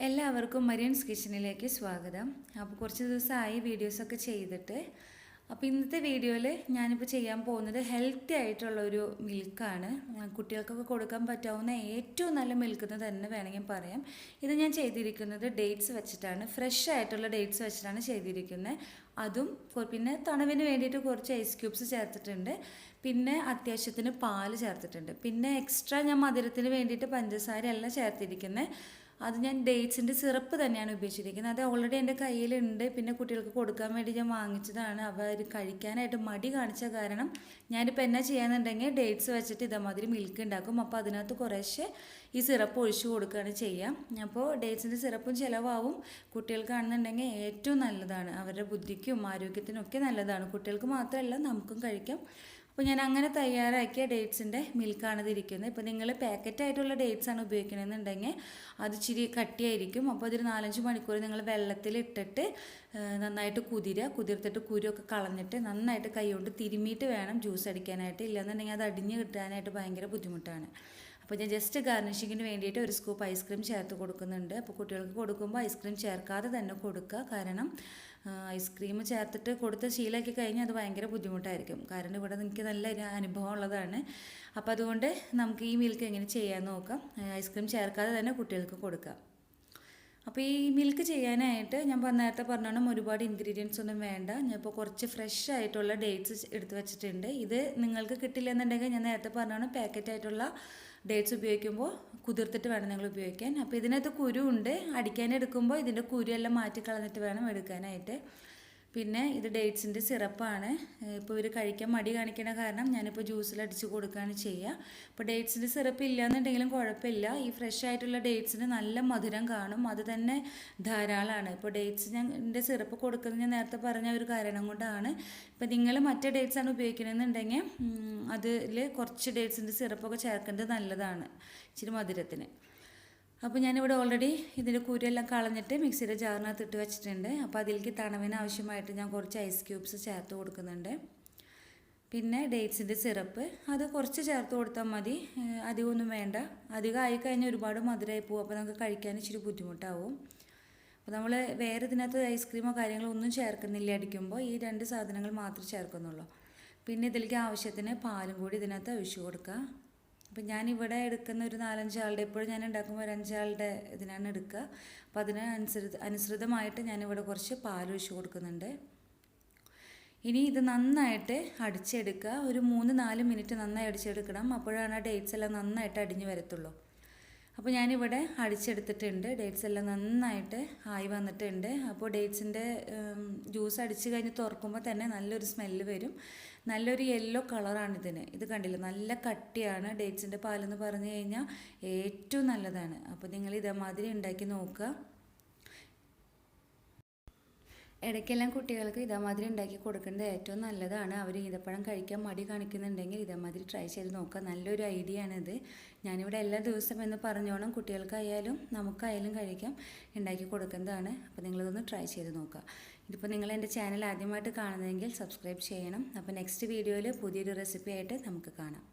എല്ലാവർക്കും മരിയൻസ് കിച്ചണിലേക്ക് സ്വാഗതം. അപ്പോൾ കുറച്ച് ദിവസമായി വീഡിയോസൊക്കെ ചെയ്തിട്ട്, അപ്പോൾ ഇന്നത്തെ വീഡിയോയിൽ ഞാനിപ്പോൾ ചെയ്യാൻ പോകുന്നത് ഹെൽത്തി ആയിട്ടുള്ളൊരു മിൽക്കാണ്. കുട്ടികൾക്കൊക്കെ കൊടുക്കാൻ പറ്റാവുന്ന ഏറ്റവും നല്ല മിൽക്ക് എന്ന് തന്നെ വേണമെങ്കിൽ പറയാം. ഇത് ഞാൻ ചെയ്തിരിക്കുന്നത് ഡേറ്റ്സ് വെച്ചിട്ടാണ്, ഫ്രഷ് ആയിട്ടുള്ള ഡേറ്റ്സ് വെച്ചിട്ടാണ് ചെയ്തിരിക്കുന്നത്. അതും പിന്നെ തണുവിന് വേണ്ടിയിട്ട് കുറച്ച് ഐസ് ക്യൂബ്സ് ചേർത്തിട്ടുണ്ട്, പിന്നെ അത്യാവശ്യത്തിന് പാല് ചേർത്തിട്ടുണ്ട്, പിന്നെ എക്സ്ട്രാ ഞാൻ മധുരത്തിന് വേണ്ടിയിട്ട് പഞ്ചസാര അല്ല ചേർത്തിരിക്കുന്നത്. അത് ഞാൻ ഡേറ്റ്സിൻ്റെ സിറപ്പ് തന്നെയാണ് ഉപയോഗിച്ചിരിക്കുന്നത്. അത് ഓൾറെഡി എൻ്റെ കയ്യിലുണ്ട്. പിന്നെ കുട്ടികൾക്ക് കൊടുക്കാൻ വേണ്ടി ഞാൻ വാങ്ങിച്ചതാണ്. അവർ കഴിക്കാനായിട്ട് മടി കാണിച്ച കാരണം ഞാനിപ്പോൾ എന്നാ ചെയ്യാന്നുണ്ടെങ്കിൽ ഡേറ്റ്സ് വെച്ചിട്ട് ഇതേമാതിരി മിൽക്ക് ഉണ്ടാക്കും. അപ്പോൾ അതിനകത്ത് കുറേശ്ശെ ഈ സിറപ്പ് ഒഴിച്ചു കൊടുക്കുകയാണ് ചെയ്യാം. അപ്പോൾ ഡേറ്റ്സിൻ്റെ സിറപ്പും ചിലവാകും. കുട്ടികൾക്കാണെന്നുണ്ടെങ്കിൽ ഏറ്റവും നല്ലതാണ്, അവരുടെ ബുദ്ധിക്കും ആരോഗ്യത്തിനും ഒക്കെ നല്ലതാണ്. കുട്ടികൾക്ക് മാത്രമല്ല നമുക്കും കഴിക്കാം. അപ്പോൾ ഞാൻ അങ്ങനെ തയ്യാറാക്കിയ ഡേറ്റ്സിൻ്റെ മിൽക്കാണ് ഇതിരിക്കുന്നത്. ഇപ്പോൾ നിങ്ങൾ പാക്കറ്റായിട്ടുള്ള ഡേറ്റ്സാണ് ഉപയോഗിക്കണമെന്നുണ്ടെങ്കിൽ അത് ഇച്ചിരി കട്ടിയായിരിക്കും. അപ്പോൾ അതൊരു 4-5 മണിക്കൂർ നിങ്ങൾ വെള്ളത്തിലിട്ടിട്ട് നന്നായിട്ട് കുതിർത്തിട്ട് കുരുവൊക്കെ കളഞ്ഞിട്ട് നന്നായിട്ട് കൈ കൊണ്ട് തിരുമ്മിയിട്ട് വേണം ജ്യൂസ് അടിക്കാനായിട്ട്. ഇല്ലെന്നുണ്ടെങ്കിൽ അത് അടിഞ്ഞ് കിട്ടാനായിട്ട് ഭയങ്കര ബുദ്ധിമുട്ടാണ്. അപ്പോൾ ഞാൻ ജസ്റ്റ് ഗാർണിഷിങ്ങിന് വേണ്ടിയിട്ട് ഒരു സ്കൂപ്പ് ഐസ്ക്രീം ചേർത്ത് കൊടുക്കുന്നുണ്ട്. അപ്പോൾ കുട്ടികൾക്ക് കൊടുക്കുമ്പോൾ ഐസ്ക്രീം ചേർക്കാതെ തന്നെ കൊടുക്കുക. കാരണം ഐസ്ക്രീം ചേർത്തിട്ട് കൊടുത്ത് ശീലമാക്കി കഴിഞ്ഞാൽ അത് ഭയങ്കര ബുദ്ധിമുട്ടായിരിക്കും. കാരണം ഇവിടെ എനിക്ക് നല്ല അനുഭവം ഉള്ളതാണ്. അപ്പോൾ അതുകൊണ്ട് നമുക്ക് ഈ മിൽക്ക് എങ്ങനെ ചെയ്യാമെന്ന് നോക്കാം. ഐസ്ക്രീം ചേർക്കാതെ തന്നെ കുട്ടികൾക്ക് കൊടുക്കാം. അപ്പോൾ ഈ മിൽക്ക് ചെയ്യാനായിട്ട് ഞാൻ നേരത്തെ പറഞ്ഞോണം ഒരുപാട് ഇൻഗ്രീഡിയൻസ് ഒന്നും വേണ്ട. ഞാനിപ്പോൾ കുറച്ച് ഫ്രഷ് ആയിട്ടുള്ള ഡേറ്റ്സ് എടുത്ത് വെച്ചിട്ടുണ്ട്. ഇത് നിങ്ങൾക്ക് കിട്ടില്ല എന്നുണ്ടെങ്കിൽ ഞാൻ നേരത്തെ പറഞ്ഞോണം പാക്കറ്റായിട്ടുള്ള ഡേറ്റ്സ് ഉപയോഗിക്കുമ്പോൾ കുതിർത്തിട്ട് വേണം നിങ്ങൾ ഉപയോഗിക്കാൻ. അപ്പോൾ ഇതിനകത്ത് കുരു ഉണ്ട്. അടിക്കാനെടുക്കുമ്പോൾ ഇതിൻ്റെ കുരുവെല്ലാം മാറ്റി കളഞ്ഞിട്ട് വേണം എടുക്കാനായിട്ട്. പിന്നെ ഇത് ഡേറ്റ്സിൻ്റെ സിറപ്പാണ്. ഇപ്പോൾ ഇവർ കഴിക്കാൻ മടി കാണിക്കണ കാരണം ഞാനിപ്പോൾ ജ്യൂസിലടിച്ച് കൊടുക്കുകയാണ് ചെയ്യുക. അപ്പോൾ ഡേറ്റ്സിൻ്റെ സിറപ്പ് ഇല്ലയെന്നുണ്ടെങ്കിലും കുഴപ്പമില്ല. ഈ ഫ്രഷ് ആയിട്ടുള്ള ഡേറ്റ്സിന് നല്ല മധുരം കാണും, അത് തന്നെ ധാരാളമാണ്. ഇപ്പോൾ ഡേറ്റ്സ് എൻ്റെ സിറപ്പ് കൊടുക്കുന്നത് ഞാൻ നേരത്തെ പറഞ്ഞ ഒരു കാരണം കൊണ്ടാണ്. ഇപ്പോൾ നിങ്ങൾ മറ്റേ ഡേറ്റ്സാണ് ഉപയോഗിക്കണമെന്നുണ്ടെങ്കിൽ അതിൽ കുറച്ച് ഡേറ്റ്സിൻ്റെ സിറപ്പൊക്കെ ചേർക്കേണ്ടത് നല്ലതാണ്, ഇച്ചിരി മധുരത്തിന്. അപ്പോൾ ഞാനിവിടെ ഓൾറെഡി ഇതിൻ്റെ കുരുവെല്ലാം കളഞ്ഞിട്ട് മിക്സിയുടെ ജാറിനകത്ത് ഇട്ട് വെച്ചിട്ടുണ്ട്. അപ്പോൾ അതിലേക്ക് തണുവിന് ആവശ്യമായിട്ട് ഞാൻ കുറച്ച് ഐസ് ക്യൂബ്സ് ചേർത്ത് കൊടുക്കുന്നുണ്ട്. പിന്നെ ഡേറ്റ്സിൻ്റെ സിറപ്പ് അത് കുറച്ച് ചേർത്ത് കൊടുത്താൽ മതി, അധികമൊന്നും വേണ്ട. അധികം ആയിക്കഴിഞ്ഞാൽ ഒരുപാട് മധുരമായി പോകും. അപ്പോൾ നമുക്ക് കഴിക്കാൻ ഇച്ചിരി ബുദ്ധിമുട്ടാവും. അപ്പോൾ നമ്മൾ വേറെ ഇതിനകത്ത് ഐസ്ക്രീമോ കാര്യങ്ങളോ ഒന്നും ചേർക്കുന്നില്ല. അടിക്കുമ്പോൾ ഈ 2 സാധനങ്ങൾ മാത്രമേ ചേർക്കുന്നുള്ളൂ. പിന്നെ ഇതിലേക്ക് ആവശ്യത്തിന് പാലും കൂടി ഇതിനകത്ത് ഒഴിച്ചു കൊടുക്കുക. അപ്പം ഞാനിവിടെ എടുക്കുന്ന ഒരു 4-5 ആളുടെ, എപ്പോഴും ഞാൻ ഉണ്ടാക്കുമ്പോൾ ഒരു 5 ആളുടെ ഇതിനാണ് എടുക്കുക. അപ്പോൾ അതിന് അനുസൃതമായിട്ട് ഞാനിവിടെ കുറച്ച് പാലൊഴിച്ച് കൊടുക്കുന്നുണ്ട്. ഇനി ഇത് നന്നായിട്ട് അടിച്ചെടുക്കുക. ഒരു 3-4 മിനിറ്റ് നന്നായി അടിച്ചെടുക്കണം. അപ്പോഴാണ് ആ ഡേറ്റ്സ് എല്ലാം നന്നായിട്ട് അടിഞ്ഞ് വരത്തുള്ളൂ. അപ്പോൾ ഞാനിവിടെ അടിച്ചെടുത്തിട്ടുണ്ട്. ഡേറ്റ്സ് എല്ലാം നന്നായിട്ട് ആയി വന്നിട്ടുണ്ട്. അപ്പോൾ ഡേറ്റ്സിൻ്റെ ജ്യൂസ് അടിച്ച് കഴിഞ്ഞ് തുറക്കുമ്പോൾ തന്നെ നല്ലൊരു സ്മെല്ല് വരും. നല്ലൊരു യെല്ലോ കളറാണിതിന്. ഇത് കണ്ടില്ല, നല്ല കട്ടിയാണ്. ഡേറ്റ്സിൻ്റെ പാലെന്ന് പറഞ്ഞു കഴിഞ്ഞാൽ ഏറ്റവും നല്ലതാണ്. അപ്പോൾ നിങ്ങൾ ഇതേമാതിരി ഉണ്ടാക്കി നോക്കുക. ഇടയ്ക്കെല്ലാം കുട്ടികൾക്ക് ഇതേമാതിരി ഉണ്ടാക്കി കൊടുക്കുന്നത് ഏറ്റവും നല്ലതാണ്. അവർ ഈന്തപ്പഴം കഴിക്കാൻ മടി കാണിക്കുന്നുണ്ടെങ്കിൽ ഇതേമാതിരി ട്രൈ ചെയ്ത് നോക്കുക. നല്ലൊരു ഐഡിയ ആണിത്. ഞാനിവിടെ എല്ലാ ദിവസവും എന്ന് പറഞ്ഞോണം കുട്ടികൾക്കായാലും നമുക്കായാലും കഴിക്കാം ഉണ്ടാക്കി കൊടുക്കുന്നതാണ്. അപ്പോൾ നിങ്ങളിതൊന്ന് ട്രൈ ചെയ്ത് നോക്കുക. ഇതിപ്പോൾ നിങ്ങൾ എൻ്റെ ചാനൽ ആദ്യമായിട്ട് കാണുന്നതെങ്കിൽ സബ്സ്ക്രൈബ് ചെയ്യണം. അപ്പോൾ നെക്സ്റ്റ് വീഡിയോയിൽ പുതിയൊരു റെസിപ്പി ആയിട്ട് നമുക്ക് കാണാം.